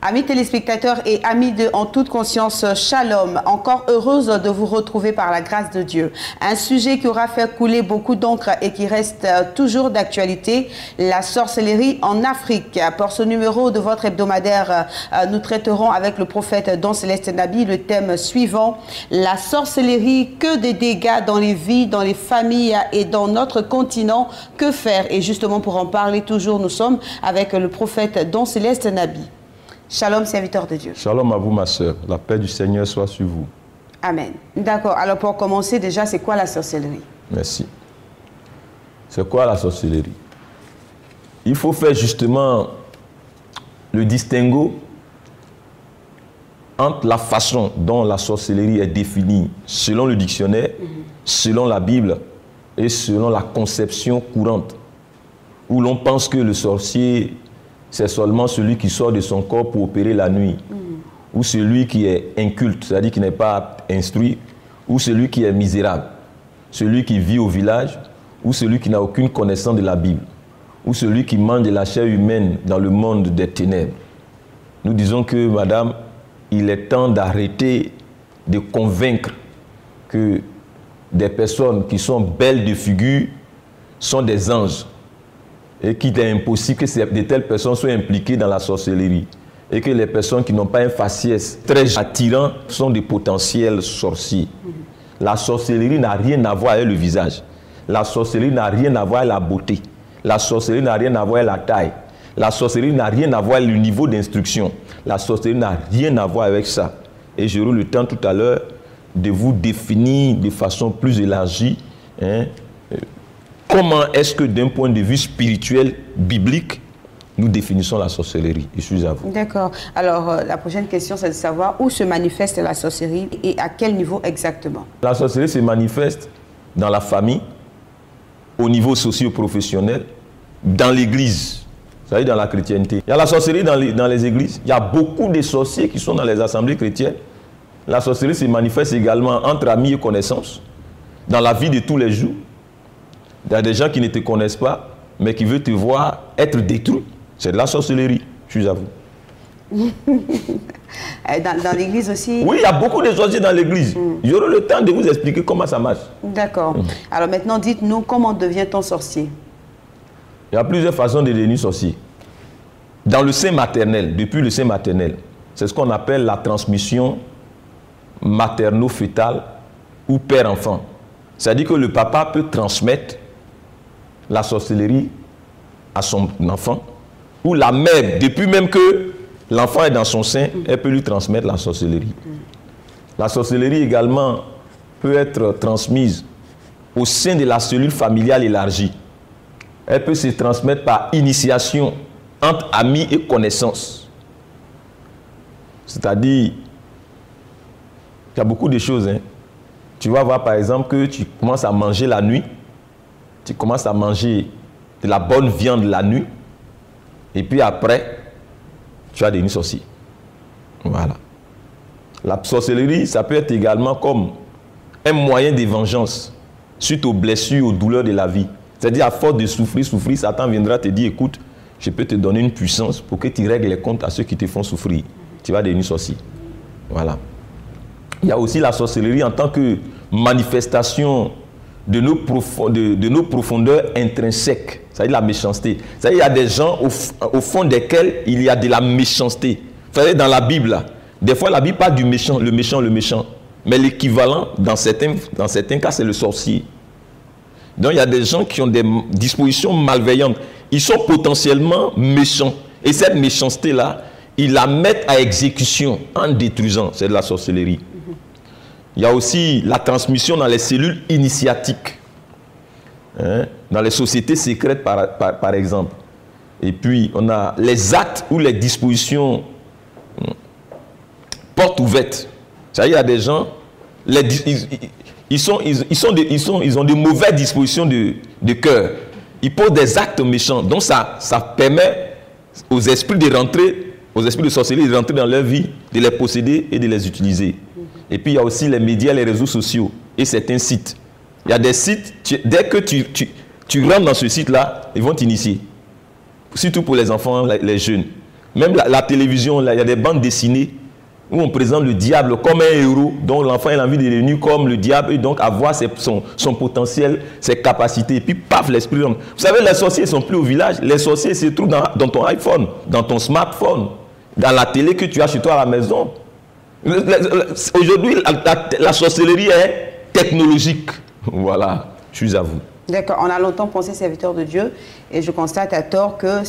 Amis téléspectateurs et amis de En toute conscience, shalom. Encore heureuse de vous retrouver par la grâce de Dieu. Un sujet qui aura fait couler beaucoup d'encre et qui reste toujours d'actualité, la sorcellerie en Afrique. Pour ce numéro de votre hebdomadaire, nous traiterons avec le prophète Don Céleste Nabi le thème suivant, la sorcellerie, que des dégâts dans les vies, dans les familles et dans notre continent, que faire? Et justement pour en parler toujours, nous sommes avec le prophète Don Céleste Nabi. Shalom, serviteur de Dieu. Shalom à vous, ma sœur. La paix du Seigneur soit sur vous. Amen. D'accord. Alors, pour commencer, déjà, c'est quoi la sorcellerie? Merci. C'est quoi la sorcellerie? Il faut faire justement le distinguo entre la façon dont la sorcellerie est définie selon le dictionnaire, selon la Bible et selon la conception courante, où l'on pense que le sorcier, c'est seulement celui qui sort de son corps pour opérer la nuit, ou celui qui est inculte, c'est-à-dire qui n'est pas instruit, ou celui qui est misérable, celui qui vit au village, ou celui qui n'a aucune connaissance de la Bible, ou celui qui mange de la chair humaine dans le monde des ténèbres. Nous disons que, madame, il est temps d'arrêter de convaincre que des personnes qui sont belles de figure sont des anges, et qu'il est impossible que de telles personnes soient impliquées dans la sorcellerie. Et que les personnes qui n'ont pas un faciès très attirant sont des potentiels sorciers. La sorcellerie n'a rien à voir avec le visage. La sorcellerie n'a rien à voir avec la beauté. La sorcellerie n'a rien à voir avec la taille. La sorcellerie n'a rien à voir avec le niveau d'instruction. La sorcellerie n'a rien à voir avec ça. Et j'aurai le temps tout à l'heure de vous définir de façon plus élargie, comment est-ce que d'un point de vue spirituel, biblique, nous définissons la sorcellerie? Je suis à vous. D'accord. Alors, la prochaine question, c'est de savoir où se manifeste la sorcellerie et à quel niveau exactement? La sorcellerie se manifeste dans la famille, au niveau socio-professionnel, dans l'église, c'est-à-dire dans la chrétienté. Il y a la sorcellerie dans les églises. Il y a beaucoup de sorciers qui sont dans les assemblées chrétiennes. La sorcellerie se manifeste également entre amis et connaissances, dans la vie de tous les jours. Il y a des gens qui ne te connaissent pas, mais qui veulent te voir être détruit. C'est de la sorcellerie, je suis à vous. Dans l'église aussi? Oui, il y a beaucoup de sorciers dans l'église. J'aurai le temps de vous expliquer comment ça marche. D'accord. Alors maintenant, dites-nous, comment devient-on sorcier? Il y a plusieurs façons de devenir sorcier. Dans le sein maternel, depuis le sein maternel, c'est ce qu'on appelle la transmission materno-fétale ou père-enfant. C'est-à-dire que le papa peut transmettre la sorcellerie à son enfant, ou la mère, depuis même que l'enfant est dans son sein, elle peut lui transmettre la sorcellerie. La sorcellerie également peut être transmise au sein de la cellule familiale élargie. Elle peut se transmettre par initiation entre amis et connaissances. C'est-à-dire, il y a beaucoup de choses. Tu vas voir par exemple que tu commences à manger la nuit, tu commences à manger de la bonne viande la nuit, et puis après, tu vas devenir sorcier. Voilà. La sorcellerie, ça peut être également comme un moyen de vengeance suite aux blessures, aux douleurs de la vie. C'est-à-dire, à force de souffrir, Satan viendra te dire, écoute, je peux te donner une puissance pour que tu règles les comptes à ceux qui te font souffrir. Tu vas devenir sorcier. Voilà. Il y a aussi la sorcellerie en tant que manifestation de nos profondeurs intrinsèques, c'est-à-dire la méchanceté. C'est-à-dire qu'il y a des gens au fond desquels il y a de la méchanceté. Vous savez, dans la Bible, là, des fois la Bible parle du méchant, le méchant. Mais l'équivalent, dans certains cas, c'est le sorcier. Donc il y a des gens qui ont des dispositions malveillantes. Ils sont potentiellement méchants. Et cette méchanceté-là, ils la mettent à exécution en détruisant. C'est de la sorcellerie. Il y a aussi la transmission dans les cellules initiatiques, dans les sociétés secrètes par exemple. Et puis on a les actes ou les dispositions portes ouvertes. C'est-à-dire il y a des gens, ils ont de mauvaises dispositions de cœur. Ils posent des actes méchants. Donc ça permet aux esprits de rentrer, aux esprits de sorcellerie de rentrer dans leur vie, de les posséder et de les utiliser. Et puis il y a aussi les médias, les réseaux sociaux et certains sites. Il y a des sites, dès que tu rentres dans ce site-là, ils vont t'initier. Surtout pour les enfants, les jeunes. Même la télévision, là, il y a des bandes dessinées où on présente le diable comme un héros, dont l'enfant a envie de devenir comme le diable et donc avoir son potentiel, ses capacités. Et puis, paf, l'esprit. Vous savez, les sorciers ne sont plus au village. Les sorciers se trouvent dans ton iPhone, dans ton smartphone, dans la télé que tu as chez toi à la maison. Aujourd'hui, la sorcellerie est technologique. Voilà, je suis à vous. D'accord, on a longtemps pensé serviteur de Dieu et je constate à tort que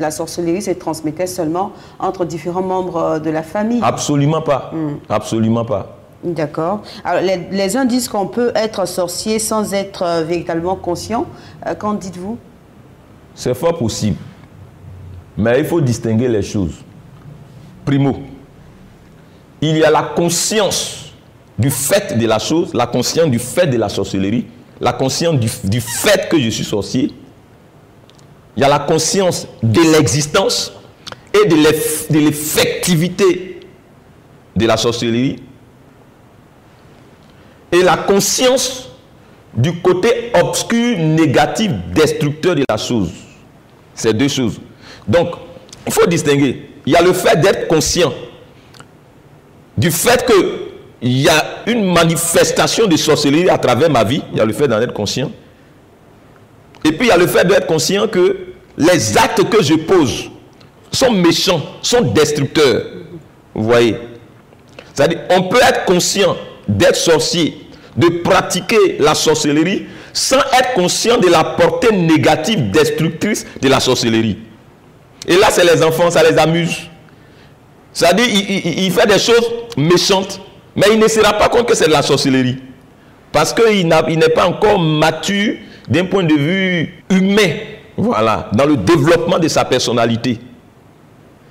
la sorcellerie se transmettait seulement entre différents membres de la famille. Absolument pas, absolument pas. D'accord. Alors les uns disent qu'on peut être sorcier sans être véritablement conscient. Qu'en dites-vous? C'est fort possible, mais il faut distinguer les choses. Primo, il y a la conscience du fait de la chose, la conscience du fait de la sorcellerie, la conscience du fait que je suis sorcier. Il y a la conscience de l'existence et de l'effectivité de la sorcellerie. Et la conscience du côté obscur, négatif, destructeur de la chose. C'est deux choses. Donc, il faut distinguer. Il y a le fait d'être conscient du fait que il y a une manifestation de sorcellerie à travers ma vie. Il y a le fait d'en être conscient. Et puis il y a le fait d'être conscient que les actes que je pose sont méchants, sont destructeurs. Vous voyez? C'est-à-dire, on peut être conscient d'être sorcier, de pratiquer la sorcellerie, sans être conscient de la portée négative, destructrice de la sorcellerie. Et là, c'est les enfants, ça les amuse. C'est-à-dire, il fait des choses méchantes. Mais il ne se rend pas compte que c'est de la sorcellerie. Parce qu'il n'est pas encore mature d'un point de vue humain. Voilà. Dans le développement de sa personnalité.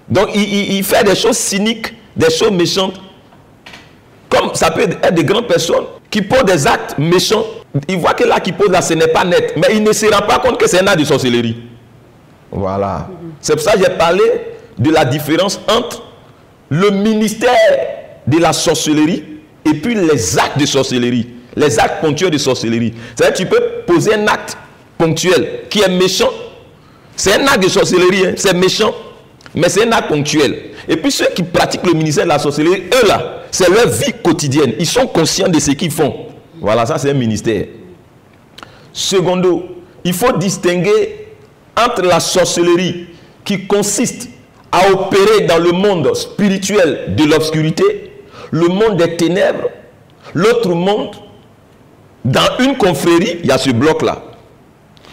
Donc il fait des choses cyniques, des choses méchantes. Comme ça peut être des grandes personnes qui posent des actes méchants. Il voit que là qui pose là, ce n'est pas net. Mais il ne se rend pas compte que c'est un acte de sorcellerie. Voilà. C'est pour ça que j'ai parlé de la différence entre le ministère de la sorcellerie et puis les actes de sorcellerie, les actes ponctuels de sorcellerie. C'est-à-dire que tu peux poser un acte ponctuel qui est méchant. C'est un acte de sorcellerie, hein, c'est méchant, mais c'est un acte ponctuel. Et puis ceux qui pratiquent le ministère de la sorcellerie, eux là, c'est leur vie quotidienne. Ils sont conscients de ce qu'ils font. Voilà, ça c'est un ministère. Secondo, il faut distinguer entre la sorcellerie qui consiste à opérer dans le monde spirituel de l'obscurité, le monde des ténèbres, l'autre monde, dans une confrérie, il y a ce bloc-là.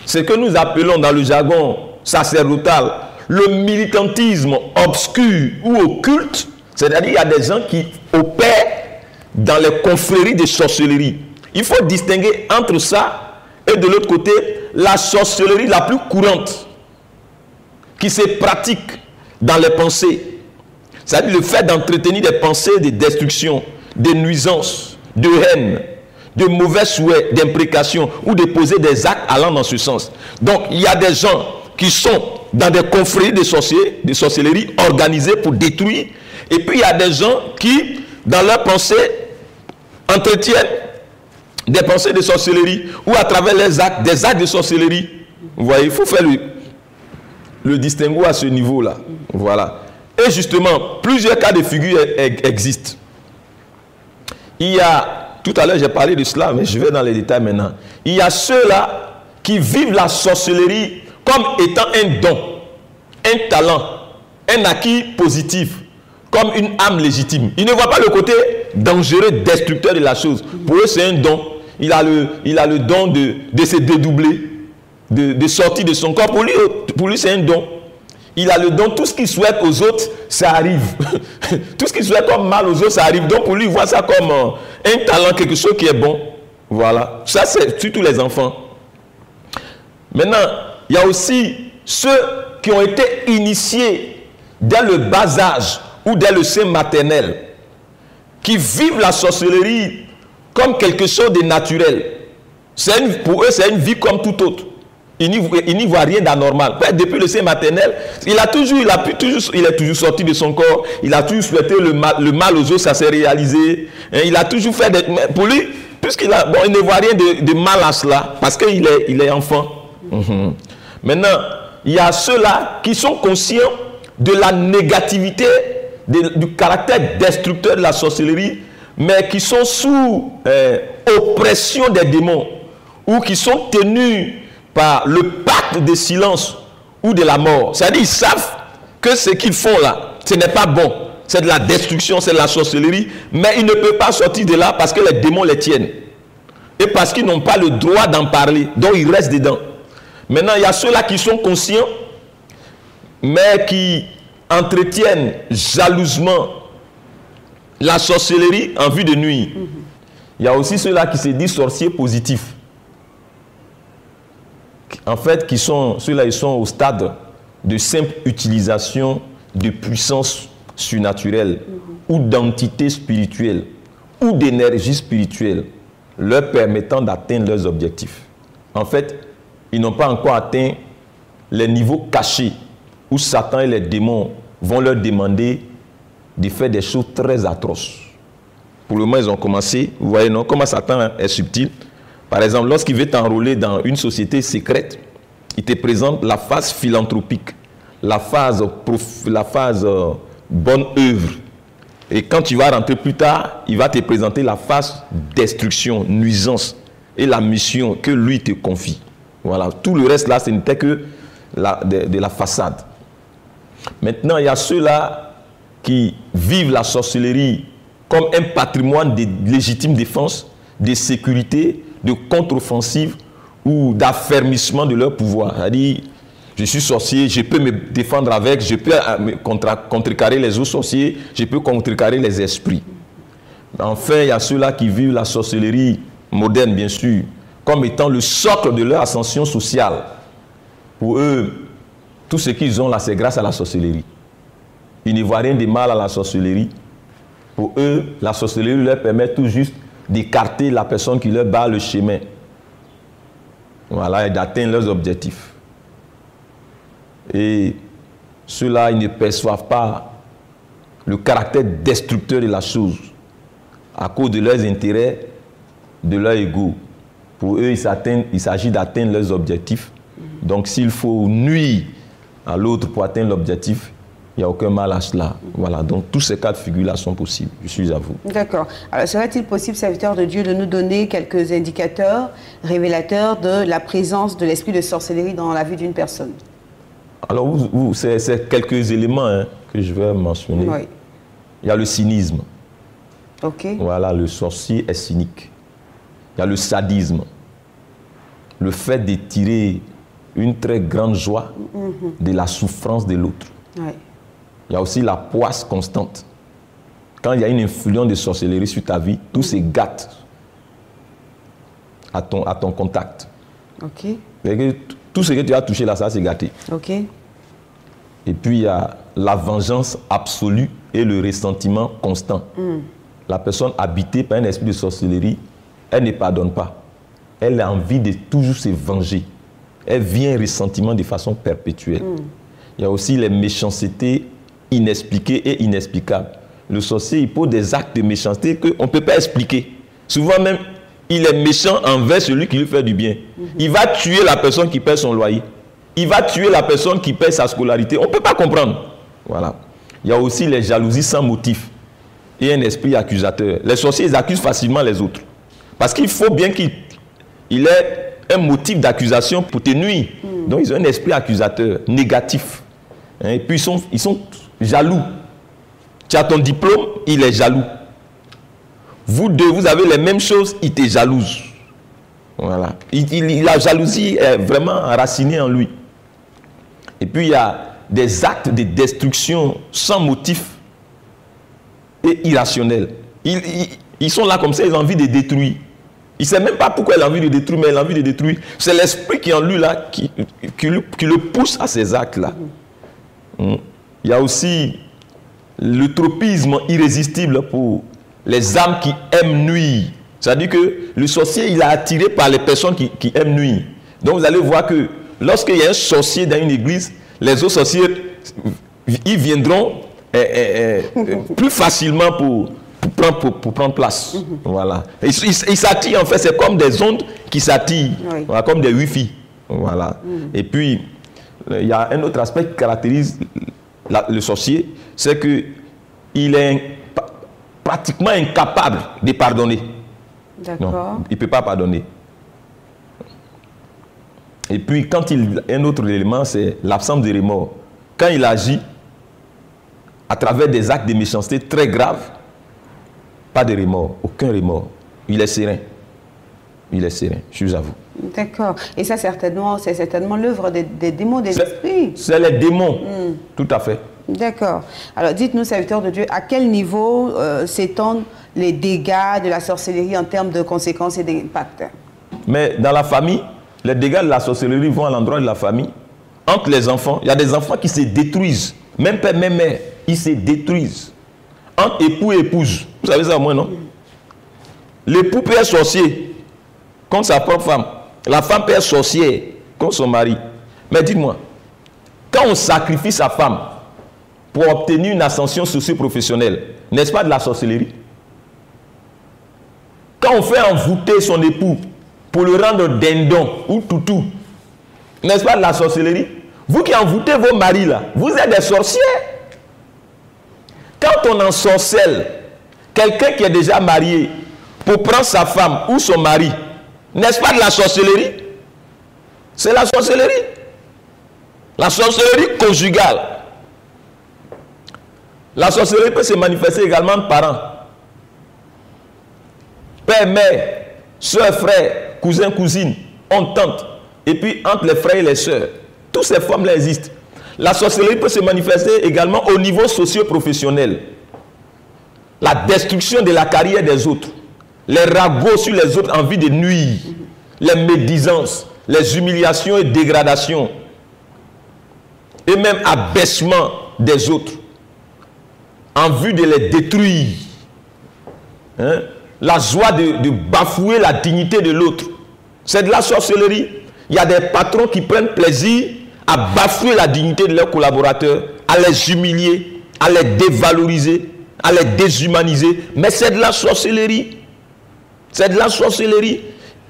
Ce que nous appelons dans le jargon sacerdotal le militantisme obscur ou occulte, c'est-à-dire il y a des gens qui opèrent dans les confréries de sorcellerie. Il faut distinguer entre ça et de l'autre côté, la sorcellerie la plus courante qui se pratique dans les pensées. C'est-à-dire le fait d'entretenir des pensées de destruction, de nuisance, de haine, de mauvais souhaits, d'imprécation ou de poser des actes allant dans ce sens. Donc, il y a des gens qui sont dans des confréries de sorcellerie organisées pour détruire. Et puis, il y a des gens qui, dans leurs pensées, entretiennent des pensées de sorcellerie ou à travers les actes, des actes de sorcellerie. Vous voyez, il faut faire le distinguo à ce niveau-là. Voilà. Et justement, plusieurs cas de figure existent. Il y a, tout à l'heure j'ai parlé de cela, mais je vais dans les détails maintenant. Il y a ceux-là qui vivent la sorcellerie comme étant un don, un talent, un acquis positif, comme une âme légitime. Ils ne voient pas le côté dangereux, destructeur de la chose. Pour eux, c'est un don. Il a le don de se dédoubler, de sortir de son corps. Pour lui c'est un don. Il a le don, tout ce qu'il souhaite aux autres, ça arrive. Tout ce qu'il souhaite comme mal aux autres, ça arrive. Donc pour lui, il voit ça comme un talent, quelque chose qui est bon. Voilà. Ça, c'est surtout les enfants. Maintenant, il y a aussi ceux qui ont été initiés dès le bas âge ou dès le sein maternel, qui vivent la sorcellerie comme quelque chose de naturel. Pour eux, c'est une vie comme tout autre. Il n'y voit rien d'anormal. Depuis le sein maternel, il est toujours sorti de son corps. Il a toujours souhaité le mal aux autres, ça s'est réalisé. Il a toujours fait pour lui, puisqu'il il ne voit rien de mal à cela, parce qu'il est enfant. Maintenant, il y a ceux-là qui sont conscients de la négativité, du caractère destructeur de la sorcellerie, mais qui sont sous oppression des démons, ou qui sont tenus par le pacte de silence ou de la mort. C'est-à-dire ils savent que ce qu'ils font là, ce n'est pas bon. C'est de la destruction, c'est de la sorcellerie, mais ils ne peuvent pas sortir de là parce que les démons les tiennent. Et parce qu'ils n'ont pas le droit d'en parler, donc ils restent dedans. Maintenant, il y a ceux-là qui sont conscients, mais qui entretiennent jalousement la sorcellerie en vue de nuire. Il y a aussi ceux-là qui se disent sorciers positifs. En fait, ceux-là, ils sont au stade de simple utilisation de puissance surnaturelle ou d'entité spirituelle ou d'énergie spirituelle leur permettant d'atteindre leurs objectifs. En fait, ils n'ont pas encore atteint les niveaux cachés où Satan et les démons vont leur demander de faire des choses très atroces. Pour le moment, ils ont commencé. Vous voyez, non? Comment Satan est subtil. Par exemple, lorsqu'il veut t'enrôler dans une société secrète, il te présente la phase philanthropique, la phase bonne œuvre. Et quand tu vas rentrer plus tard, il va te présenter la phase destruction, nuisance et la mission que lui te confie. Voilà. Tout le reste là, ce n'était que de la façade. Maintenant, il y a ceux-là qui vivent la sorcellerie comme un patrimoine de légitime défense, de sécurité, de contre-offensive ou d'affermissement de leur pouvoir. C'est-à-dire, je suis sorcier, je peux me défendre avec, je peux contrecarrer les autres sorciers, je peux contrecarrer les esprits. Enfin, il y a ceux-là qui vivent la sorcellerie moderne, bien sûr, comme étant le socle de leur ascension sociale. Pour eux, tout ce qu'ils ont là, c'est grâce à la sorcellerie. Ils ne voient rien de mal à la sorcellerie. Pour eux, la sorcellerie leur permet tout juste d'écarter la personne qui leur barre le chemin. Voilà, et d'atteindre leurs objectifs. Et ceux-là, ils ne perçoivent pas le caractère destructeur de la chose à cause de leurs intérêts, de leur ego. Pour eux, il s'agit d'atteindre leurs objectifs. Donc, s'il faut nuire à l'autre pour atteindre l'objectif, il n'y a aucun mal à cela. Voilà, donc tous ces cas de figure-là sont possibles. Je suis à vous. D'accord. Alors, serait-il possible, serviteur de Dieu, de nous donner quelques indicateurs révélateurs de la présence de l'esprit de sorcellerie dans la vie d'une personne? Alors, c'est quelques éléments que je vais mentionner. Oui. Il y a le cynisme. Ok. Voilà, le sorcier est cynique. Il y a le sadisme. Le fait de tirer une très grande joie de la souffrance de l'autre. Oui. Il y a aussi la poisse constante. Quand il y a une influence de sorcellerie sur ta vie, tout se gâte à ton contact. Ok. Tout ce que tu as touché là, ça s'est gâté. Ok. Et puis il y a la vengeance absolue et le ressentiment constant. La personne habitée par un esprit de sorcellerie, elle ne pardonne pas. Elle a envie de toujours se venger. Elle vit un ressentiment de façon perpétuelle. Il y a aussi les méchancetés inexpliquées et inexplicables. Le sorcier, il pose des actes de méchanceté qu'on ne peut pas expliquer. Souvent même, il est méchant envers celui qui lui fait du bien. Il va tuer la personne qui paie son loyer. Il va tuer la personne qui paie sa scolarité. On ne peut pas comprendre. Voilà. Il y a aussi les jalousies sans motif et un esprit accusateur. Les sorciers, ils accusent facilement les autres. Parce qu'il faut bien qu'il ait un motif d'accusation pour te nuire. Donc, ils ont un esprit accusateur, négatif. Et puis, ils sont jaloux. Tu as ton diplôme, il est jaloux. Vous deux, vous avez les mêmes choses, il te jalouse. Voilà. La jalousie est vraiment enracinée en lui. Et puis, il y a des actes de destruction sans motif et irrationnels. Ils sont là comme ça, ils ont envie de détruire. Il ne sait même pas pourquoi il a envie de détruire, mais il a envie de détruire. C'est l'esprit qui est en lui là, qui le pousse à ces actes-là. Il y a aussi le tropisme irrésistible pour les âmes qui aiment nuire. C'est-à-dire que le sorcier, il est attiré par les personnes qui aiment nuire. Donc vous allez voir que lorsqu'il y a un sorcier dans une église, les autres sorciers, ils viendront plus facilement pour prendre place. Voilà. Ils s'attirent, en fait, c'est comme des ondes qui s'attirent, voilà, comme des Wi-Fi. Voilà. Et puis, il y a un autre aspect qui caractérise le sorcier, c'est qu'il est pratiquement incapable de pardonner. D'accord. Il ne peut pas pardonner. Et puis, un autre élément, c'est l'absence de remords. Quand il agit à travers des actes de méchanceté très graves, pas de remords, aucun remords. Il est serein. Il est serein, je vous avoue. D'accord. Et ça, c'est certainement l'œuvre des démons, des esprits. C'est les démons, tout à fait. D'accord. Alors, dites-nous, serviteurs de Dieu, à quel niveau s'étendent les dégâts de la sorcellerie en termes de conséquences et d'impact? Mais dans la famille, les dégâts de la sorcellerie vont à l'endroit de la famille. Entre les enfants, il y a des enfants qui se détruisent. Même père, même mère, ils se détruisent. Entre époux et épouse. Vous savez ça au moins, non? L'époux peut être sorcier contre sa propre femme. La femme peut être sorcière contre son mari. Mais dites-moi, quand on sacrifie sa femme pour obtenir une ascension socio-professionnelle, n'est-ce pas de la sorcellerie? Quand on fait envoûter son époux pour le rendre dindon ou toutou, n'est-ce pas de la sorcellerie? Vous qui envoûtez vos maris là, vous êtes des sorciers. Quand on ensorcelle quelqu'un qui est déjà marié pour prendre sa femme ou son mari, n'est-ce pas de la sorcellerie? C'est la sorcellerie. La sorcellerie conjugale. La sorcellerie peut se manifester également de parents. Père, mère, soeur, frère, cousin, cousine, oncle, tante. Et puis entre les frères et les sœurs. Toutes ces formes-là existent. La sorcellerie peut se manifester également au niveau socio-professionnel. La destruction de la carrière des autres. Les ragots sur les autres en vue de nuire. Les médisances, les humiliations et dégradations. Et même abaissement des autres. En vue de les détruire. Hein? La joie de bafouer la dignité de l'autre. C'est de la sorcellerie. Il y a des patrons qui prennent plaisir à bafouer la dignité de leurs collaborateurs, à les humilier, à les dévaloriser, à les déshumaniser. Mais c'est de la sorcellerie. C'est de la sorcellerie.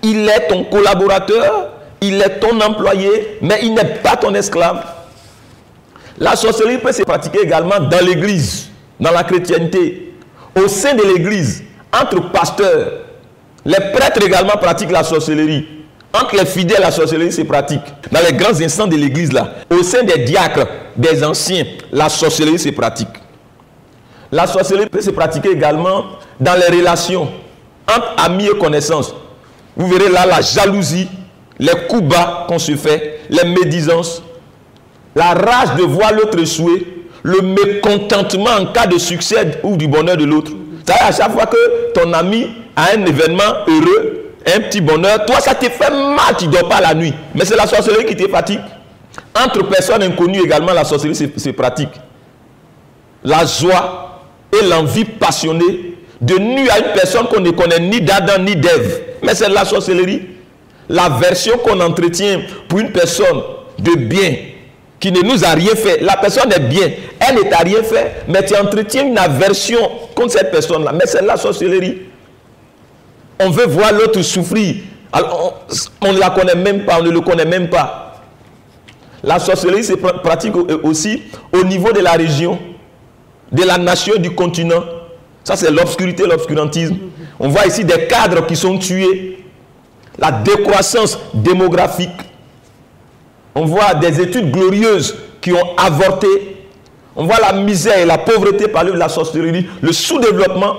Il est ton collaborateur, il est ton employé, mais il n'est pas ton esclave. La sorcellerie peut se pratiquer également dans l'église, dans la chrétienté, au sein de l'église, entre pasteurs. Les prêtres également pratiquent la sorcellerie. Entre les fidèles, la sorcellerie se pratique. Dans les grands instants de l'église, là, au sein des diacres, des anciens, la sorcellerie se pratique. La sorcellerie peut se pratiquer également dans les relations entre amis et connaissances. Vous verrez là la jalousie, les coups bas qu'on se fait, les médisances, la rage de voir l'autre échouer, le mécontentement en cas de succès ou du bonheur de l'autre. C'est-à-dire à chaque fois que ton ami a un événement heureux, un petit bonheur, toi ça te fait mal, tu ne dors pas la nuit. Mais c'est la sorcellerie qui te fatigue. Entre personnes inconnues également, la sorcellerie se pratique. La joie et l'envie passionnée de nuire à une personne qu'on ne connaît ni d'Adam ni d'Ève. Mais c'est de la sorcellerie. L'aversion qu'on entretient pour une personne de bien qui ne nous a rien fait. La personne est bien, elle ne t'a rien fait, mais tu entretiens une aversion contre cette personne-là. Mais c'est de la sorcellerie. On veut voir l'autre souffrir. Alors, on ne la connaît même pas, on ne le connaît même pas. La sorcellerie se pratique aussi au niveau de la région, de la nation, du continent. Ça, c'est l'obscurité, l'obscurantisme. On voit ici des cadres qui sont tués. La décroissance démographique. On voit des études glorieuses qui ont avorté. On voit la misère et la pauvreté par la sorcellerie, le sous-développement.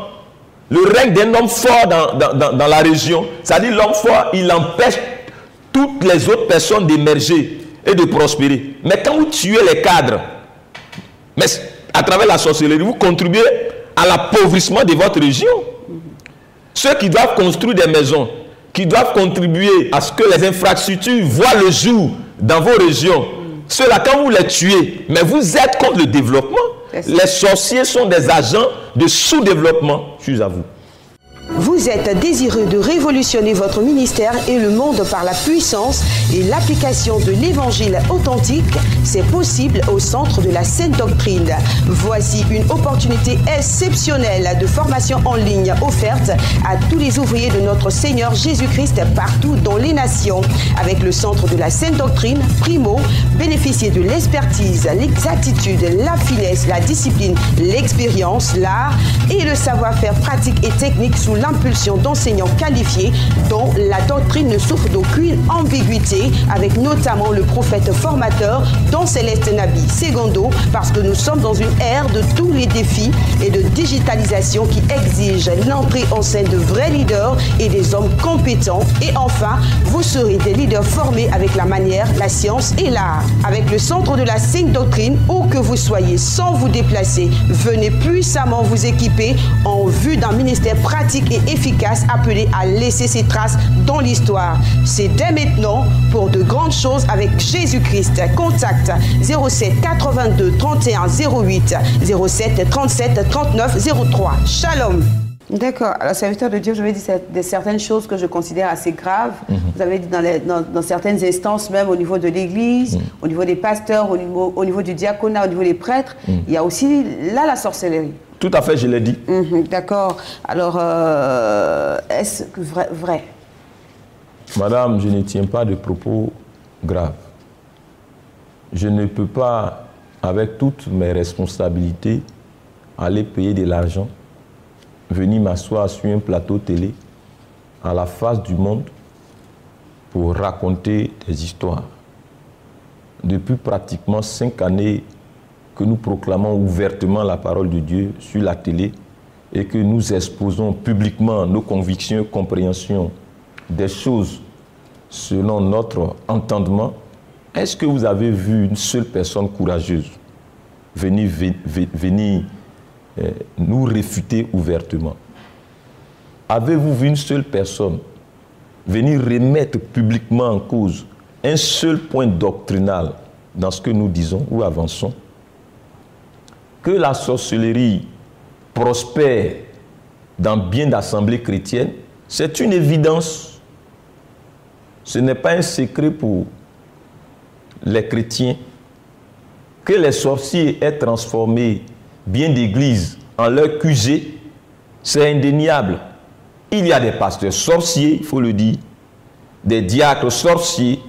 Le règne d'un homme fort dans la région, c'est-à-dire l'homme fort, il empêche toutes les autres personnes d'émerger et de prospérer. Mais quand vous tuez les cadres, mais à travers la sorcellerie, vous contribuez à l'appauvrissement de votre région. Ceux qui doivent construire des maisons, qui doivent contribuer à ce que les infrastructures voient le jour dans vos régions, ceux-là, quand vous les tuez, mais vous êtes contre le développement. Les sorciers sont des agents de sous-développement, je vous avoue. Vous Vous êtes désireux de révolutionner votre ministère et le monde par la puissance et l'application de l'évangile authentique. C'est possible au Centre de la Sainte Doctrine. Voici une opportunité exceptionnelle de formation en ligne offerte à tous les ouvriers de notre Seigneur Jésus-Christ partout dans les nations. Avec le Centre de la Sainte Doctrine, primo, bénéficiez de l'expertise, l'exactitude, la finesse, la discipline, l'expérience, l'art et le savoir-faire pratique et technique sous l'impulsion d'enseignants qualifiés dont la doctrine ne souffre d'aucune ambiguïté, avec notamment le prophète formateur Don Céleste Nabi Segundo, parce que nous sommes dans une ère de tous les défis et de digitalisation qui exige l'entrée en scène de vrais leaders et des hommes compétents. Et enfin, vous serez des leaders formés avec la manière, la science et l'art. Avec le Centre de la Sainte Doctrine, où que vous soyez, sans vous déplacer, venez puissamment vous équiper en vue d'un ministère pratique et efficace appelé à laisser ses traces dans l'histoire. C'est dès maintenant pour de grandes choses avec Jésus-Christ. Contact 07 82 31 08 07 37 39 03. Shalom. D'accord. Alors, serviteur de Dieu, je vais dire certaines choses que je considère assez graves. Vous avez dit dans certaines instances, même au niveau de l'Église, au niveau des pasteurs, au niveau du diaconat, au niveau des prêtres, il y a aussi là la sorcellerie. Tout à fait, je l'ai dit. D'accord. Alors, est-ce que vrai? Madame, je ne tiens pas de propos graves. Je ne peux pas, avec toutes mes responsabilités, aller payer de l'argent, venir m'asseoir sur un plateau télé, à la face du monde, pour raconter des histoires. Depuis pratiquement 5 années que nous proclamons ouvertement la parole de Dieu sur la télé et que nous exposons publiquement nos convictions et compréhensions des choses selon notre entendement, est-ce que vous avez vu une seule personne courageuse venir nous réfuter ouvertement? Avez-vous vu une seule personne venir remettre publiquement en cause un seul point doctrinal dans ce que nous disons ou avançons? Que la sorcellerie prospère dans bien d'assemblées chrétiennes, c'est une évidence. Ce n'est pas un secret pour les chrétiens. Que les sorciers aient transformé bien d'églises en leur QG, c'est indéniable. Il y a des pasteurs sorciers, il faut le dire, des diacres sorciers,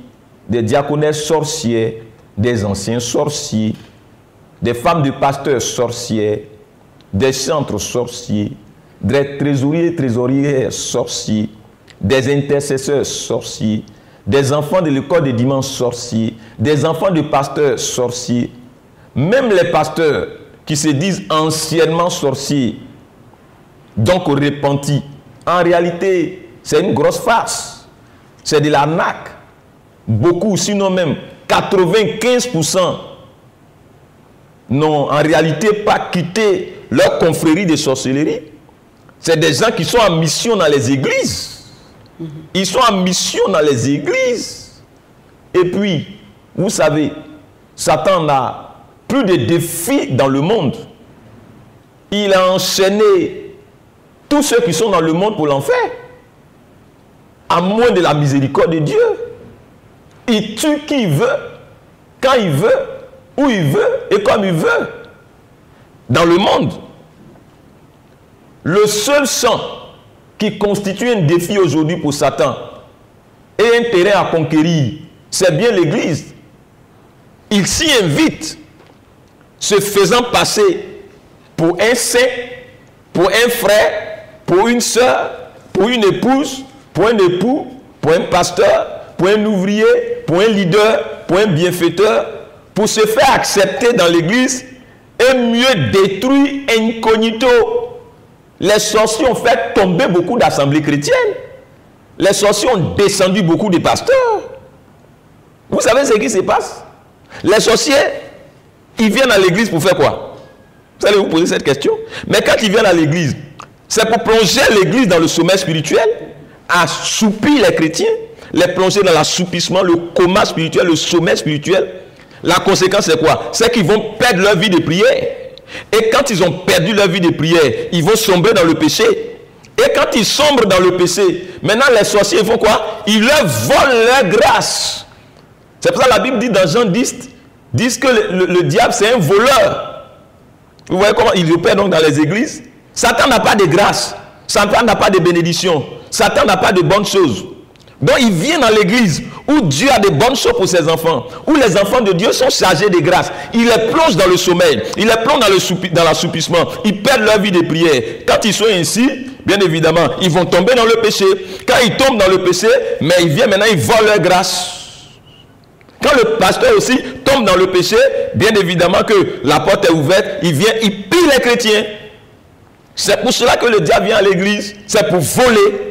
des diaconesses sorcières, des anciens sorciers, des femmes de pasteurs sorcières, des centres sorciers, des trésoriers et trésorières sorciers, des intercesseurs sorciers, des enfants de l'école des dimanches sorciers, des enfants de pasteurs sorciers, même les pasteurs qui se disent anciennement sorciers, donc repentis. En réalité, c'est une grosse farce. C'est de l'arnaque. Beaucoup, sinon même 95%, n'ont en réalité pas quitté leur confrérie de sorcellerie. C'est des gens qui sont en mission dans les églises. Ils sont en mission dans les églises. Et puis, vous savez, Satan a plus de défis dans le monde. Il a enchaîné tous ceux qui sont dans le monde pour l'enfer, à moins de la miséricorde de Dieu. Il tue qui il veut, quand il veut, où il veut et comme il veut. Dans le monde, le seul sang qui constitue un défi aujourd'hui pour Satan et un terrain à conquérir, c'est bien l'Église. Il s'y invite, se faisant passer pour un saint, pour un frère, pour une soeur, pour une épouse, pour un époux, pour un pasteur, pour un ouvrier, pour un leader, pour un bienfaiteur, pour se faire accepter dans l'Église et mieux détruire incognito. Les sorciers ont fait tomber beaucoup d'assemblées chrétiennes. Les sorciers ont descendu beaucoup de pasteurs. Vous savez ce qui se passe? Les sorciers, ils viennent à l'église pour faire quoi? Vous allez vous poser cette question. Mais quand ils viennent à l'église, c'est pour plonger l'église dans le sommeil spirituel, assoupir les chrétiens, les plonger dans l'assoupissement, le coma spirituel, le sommeil spirituel. La conséquence, c'est quoi? C'est qu'ils vont perdre leur vie de prière. Et quand ils ont perdu leur vie de prière, ils vont sombrer dans le péché. Et quand ils sombrent dans le péché, maintenant les sorciers font quoi? Ils leur volent leur grâce. C'est pour ça que la Bible dit dans Jean 10 que le diable c'est un voleur. Vous voyez comment il opère donc dans les églises? Satan n'a pas de grâce. Satan n'a pas de bénédiction. Satan n'a pas de bonnes choses. Donc il vient dans l'église où Dieu a de bonnes choses pour ses enfants, où les enfants de Dieu sont chargés de grâce. Il les plonge dans le sommeil, il les plonge dans l'assoupissement. Ils perdent leur vie de prière. Quand ils sont ainsi, bien évidemment, ils vont tomber dans le péché. Quand ils tombent dans le péché, mais ils viennent maintenant, ils volent leur grâce. Quand le pasteur aussi tombe dans le péché, bien évidemment que la porte est ouverte, il vient, il pille les chrétiens. C'est pour cela que le diable vient à l'église, c'est pour voler.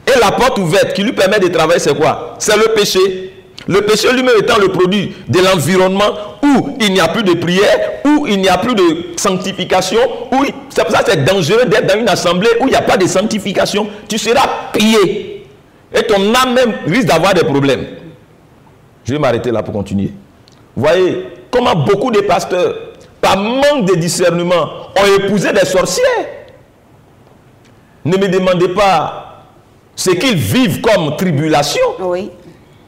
Et la porte ouverte qui lui permet de travailler, c'est quoi? C'est le péché. Le péché lui-même étant le produit de l'environnement où il n'y a plus de prière, où il n'y a plus de sanctification. C'est pour ça que c'est dangereux d'être dans une assemblée où il n'y a pas de sanctification. Tu seras pillé. Et ton âme même risque d'avoir des problèmes. Je vais m'arrêter là pour continuer. Vous voyez comment beaucoup de pasteurs, par manque de discernement, ont épousé des sorcières. Ne me demandez pas ce qu'ils vivent comme tribulation. Oui.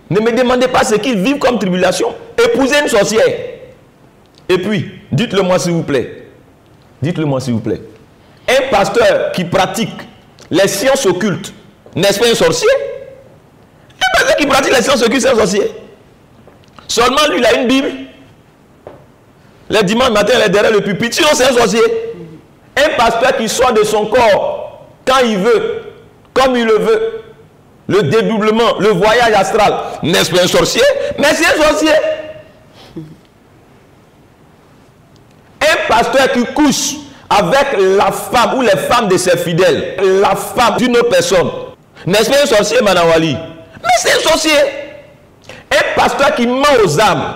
Ne me demandez pas ce qu'ils vivent comme tribulation. Épousez une sorcière. Et puis, dites-le moi s'il vous plaît. Dites-le moi s'il vous plaît. Un pasteur qui pratique les sciences occultes, n'est-ce pas un sorcier? Un pasteur qui pratique les sciences occultes, c'est un sorcier. Seulement lui, il a une Bible. Les dimanches matin, il est derrière le pupitre. Sinon, c'est un sorcier. Un pasteur qui sort de son corps quand il veut, comme il le veut. Le dédoublement, le voyage astral, n'est-ce pas un sorcier? Mais c'est un sorcier. Un pasteur qui couche avec la femme ou les femmes de ses fidèles, la femme d'une autre personne, n'est-ce pas un sorcier, Manawali? Mais c'est un sorcier. Un pasteur qui ment aux âmes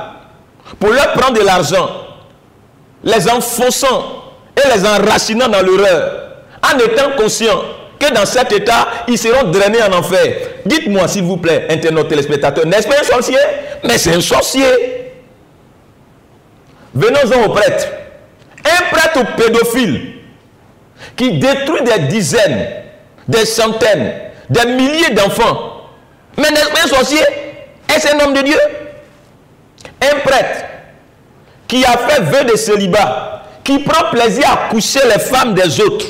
pour leur prendre de l'argent, les enfonçant et les enracinant dans l'erreur, en étant conscient que dans cet état, ils seront drainés en enfer. Dites-moi s'il vous plaît, internautes téléspectateurs, n'est-ce pas un sorcier? Mais c'est un sorcier. Venons-en au prêtre. Un prêtre pédophile qui détruit des dizaines, des centaines, des milliers d'enfants. Mais n'est-ce pas un sorcier? Est-ce un homme de Dieu? Un prêtre qui a fait vœu de célibat, qui prend plaisir à coucher les femmes des autres,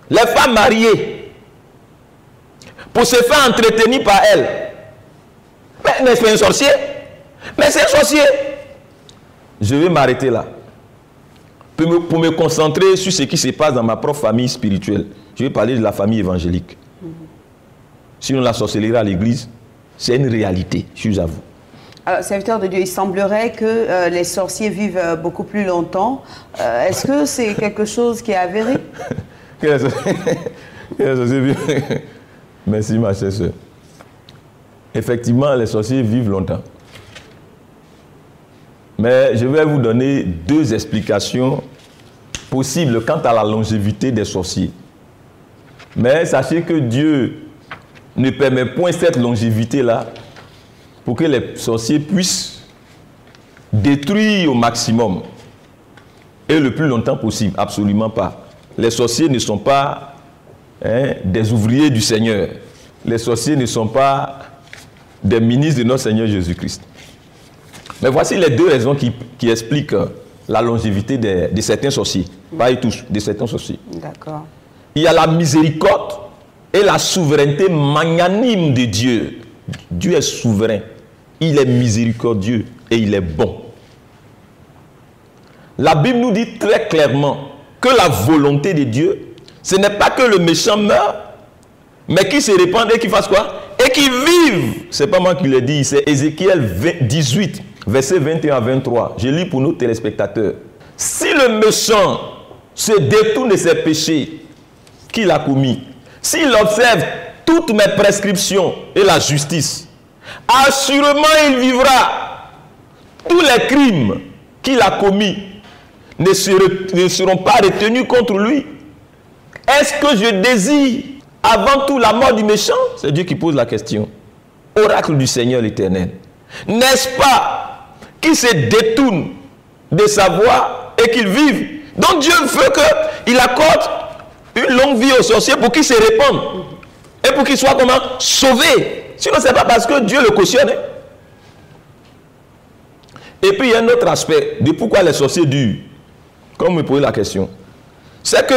les femmes mariées, pour se faire entretenir par elles. Mais n'est-ce pas un sorcier? Mais c'est un sorcier. Je vais m'arrêter là. Pour me concentrer sur ce qui se passe dans ma propre famille spirituelle. Je vais parler de la famille évangélique. Sinon la sorcellerie à l'église, c'est une réalité, je vous avoue. Alors, serviteur de Dieu, il semblerait que les sorciers vivent beaucoup plus longtemps. Est-ce que c'est quelque chose qui est avéré? Merci ma chère soeur. Effectivement, les sorciers vivent longtemps. Mais je vais vous donner deux explications possibles quant à la longévité des sorciers. Mais sachez que Dieu ne permet point cette longévité-là pour que les sorciers puissent détruire au maximum et le plus longtemps possible. Absolument pas. Les sorciers ne sont pas des ouvriers du Seigneur. Les sorciers ne sont pas des ministres de notre Seigneur Jésus-Christ. Mais voici les deux raisons qui expliquent la longévité de certains sorciers. Pas de tous, de certains sorciers. D'accord. Il y a la miséricorde et la souveraineté magnanime de Dieu. Dieu est souverain. Il est miséricordieux et il est bon. La Bible nous dit très clairement que la volonté de Dieu, ce n'est pas que le méchant meure, mais qu'il se répande et qu'il fasse quoi? Et qu'il vive. Ce n'est pas moi qui le dis, c'est Ézéchiel 18, versets 21 à 23. Je lis pour nos téléspectateurs. Si le méchant se détourne de ses péchés qu'il a commis, s'il observe toutes mes prescriptions et la justice, assurément il vivra. Tous les crimes qu'il a commis ne seront pas retenus contre lui. Est-ce que je désire avant tout la mort du méchant? C'est Dieu qui pose la question. Oracle du Seigneur l'Éternel. N'est-ce pas qu'il se détourne de sa voie et qu'il vive? Donc Dieu veut qu'il accorde une longue vie aux sorciers pour qu'ils se répandent. Et pour qu'ils soient comment? Sauvés. Sinon, ce n'est pas parce que Dieu le cautionne. Hein. Et puis, il y a un autre aspect de pourquoi les sorciers durent. Comme vous me posez la question. C'est que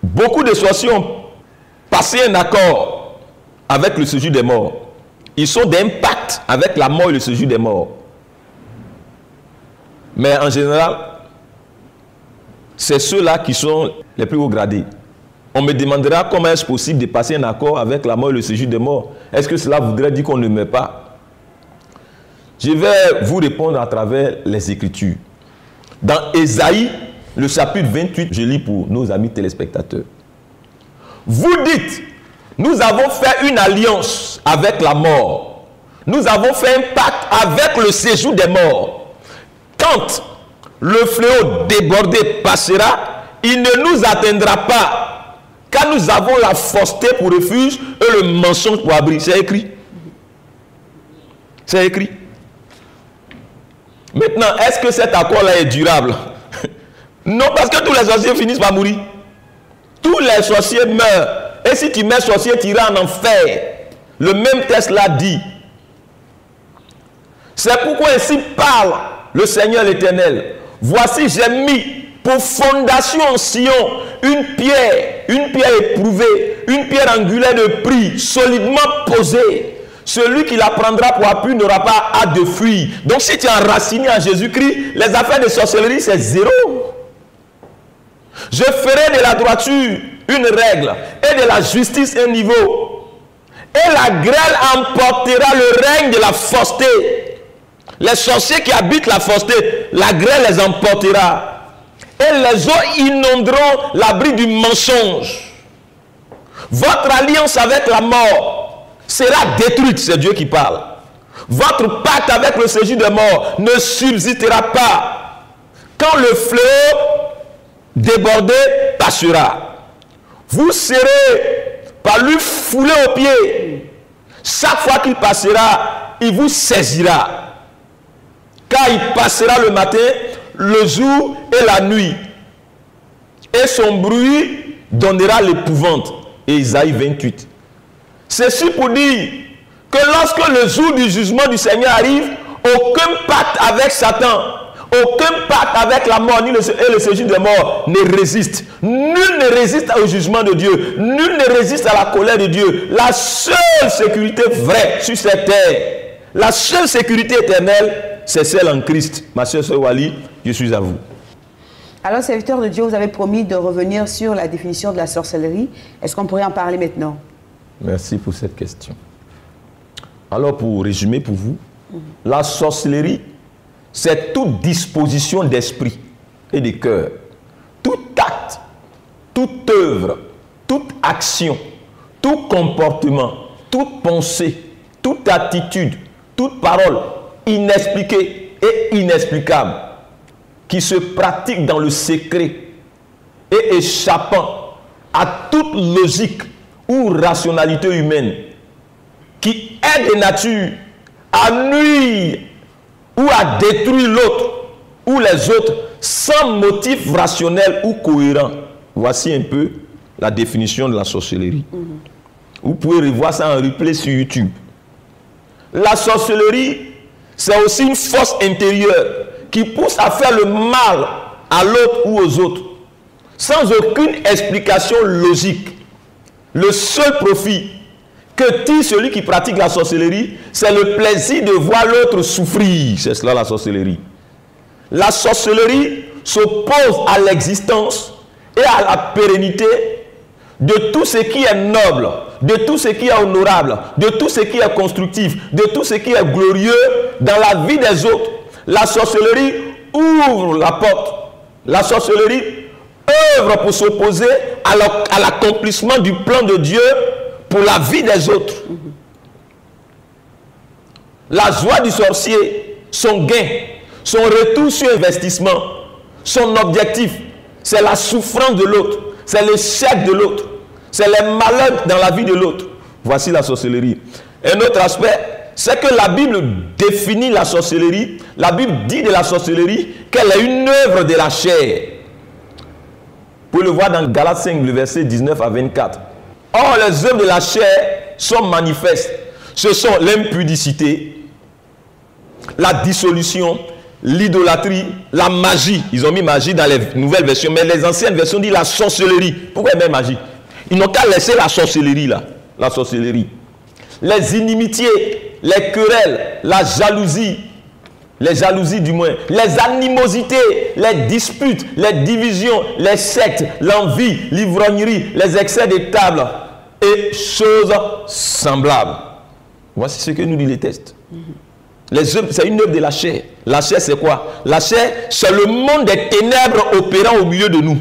beaucoup de sorciers ont passé un accord avec le séjour des morts. Ils sont d'impact avec la mort et le séjour des morts. Mais en général, c'est ceux-là qui sont les plus haut gradés. On me demandera comment est-ce possible de passer un accord avec la mort et le séjour des morts. Est-ce que cela voudrait dire qu'on ne meurt pas? Je vais vous répondre à travers les Écritures. Dans Ésaïe, le chapitre 28, je lis pour nos amis téléspectateurs. Vous dites, nous avons fait une alliance avec la mort. Nous avons fait un pacte avec le séjour des morts. Quand le fléau débordé passera, il ne nous atteindra pas, car nous avons la fausseté pour refuge et le mensonge pour abri. C'est écrit. C'est écrit. Maintenant, est-ce que cet accord-là est durable? Non, parce que tous les sorciers finissent par mourir. Tous les sorciers meurent. Et si tu mets sorcier, tu iras en enfer. Le même texte l'a dit. C'est pourquoi ainsi parle le Seigneur l'Éternel. Voici, j'ai mis pour fondation en Sion une pierre éprouvée, une pierre angulaire de prix, solidement posée. Celui qui la prendra pour appui n'aura pas hâte de fuir. Donc si tu es enraciné en Jésus-Christ, les affaires de sorcellerie, c'est zéro. Je ferai de la droiture une règle et de la justice un niveau. Et la grêle emportera le règne de la fausseté. Les sorciers qui habitent la fausseté, la grêle les emportera. Et les eaux inonderont l'abri du mensonge. Votre alliance avec la mort sera détruite, c'est Dieu qui parle. Votre pacte avec le séjour des morts ne subsistera pas. Quand le fléau débordé passera, vous serez par lui foulé aux pieds. Chaque fois qu'il passera, il vous saisira. Car il passera le matin, le jour et la nuit. Et son bruit donnera l'épouvante. Ésaïe 28. Ceci pour dire que lorsque le jour du jugement du Seigneur arrive, aucun pacte avec Satan, aucun pacte avec la mort et le séjour des morts ne résiste. Nul ne résiste au jugement de Dieu. Nul ne résiste à la colère de Dieu. La seule sécurité vraie sur cette terre, la seule sécurité éternelle, c'est celle en Christ. Ma soeur Wali, je suis à vous. Alors, serviteur de Dieu, vous avez promis de revenir sur la définition de la sorcellerie. Est-ce qu'on pourrait en parler maintenant? Merci pour cette question. Alors, pour résumer pour vous, la sorcellerie, c'est toute disposition d'esprit et de cœur, tout acte, toute œuvre, toute action, tout comportement, toute pensée, toute attitude, toute parole inexpliquée et inexplicable qui se pratique dans le secret et échappant à toute logique ou rationalité humaine, qui est de nature à nuire ou à détruire l'autre ou les autres sans motif rationnel ou cohérent. Voici un peu la définition de la sorcellerie. Vous pouvez revoir ça en replay sur YouTube. La sorcellerie, c'est aussi une force intérieure qui pousse à faire le mal à l'autre ou aux autres, sans aucune explication logique. Le seul profit que tire celui qui pratique la sorcellerie, c'est le plaisir de voir l'autre souffrir. C'est cela la sorcellerie. La sorcellerie s'oppose à l'existence et à la pérennité de tout ce qui est noble, de tout ce qui est honorable, de tout ce qui est constructif, de tout ce qui est glorieux dans la vie des autres. La sorcellerie ouvre la porte. La sorcellerie œuvre pour s'opposer à l'accomplissement du plan de Dieu pour la vie des autres. La joie du sorcier, son gain, son retour sur investissement, son objectif, c'est la souffrance de l'autre, c'est l'échec de l'autre, c'est les malheurs dans la vie de l'autre. Voici la sorcellerie. Un autre aspect, c'est que la Bible définit la sorcellerie. La Bible dit de la sorcellerie qu'elle est une œuvre de la chair. Vous pouvez le voir dans Galates 5, le verset 19 à 24. Or, les œuvres de la chair sont manifestes. Ce sont l'impudicité, la dissolution, l'idolâtrie, la magie. Ils ont mis magie dans les nouvelles versions, mais les anciennes versions disent la sorcellerie. Pourquoi ils mettent magie? Ils n'ont qu'à laisser la sorcellerie là. La sorcellerie. Les inimitiés, les querelles, la jalousie, les jalousies du moins, les animosités, les disputes, les divisions, les sectes, l'envie, l'ivrognerie, les excès de table et choses semblables. Voici ce que nous dit les textes. Les œuvres, c'est une œuvre de la chair. La chair, c'est quoi? La chair, c'est le monde des ténèbres opérant au milieu de nous.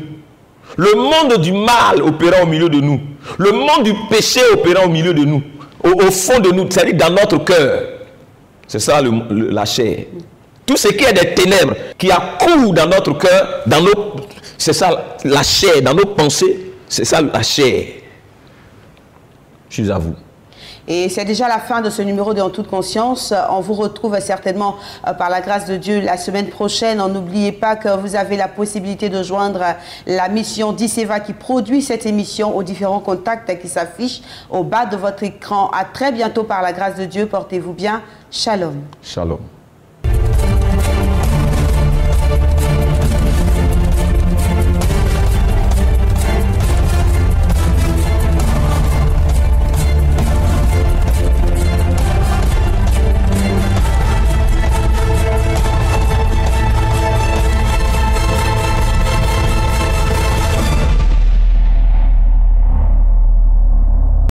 Le monde du mal opérant au milieu de nous. Le monde du péché opérant au milieu de nous. Au fond de nous, c'est-à-dire dans notre cœur. C'est ça la chair. Tout ce qui est des ténèbres, qui accourt dans notre cœur, c'est ça la chair, dans nos pensées, c'est ça la chair. Je suis à vous. Et c'est déjà la fin de ce numéro de En toute conscience. On vous retrouve certainement par la grâce de Dieu la semaine prochaine. N'oubliez pas que vous avez la possibilité de joindre la mission d'Iceva qui produit cette émission aux différents contacts qui s'affichent au bas de votre écran. À très bientôt par la grâce de Dieu. Portez-vous bien. Shalom. Shalom.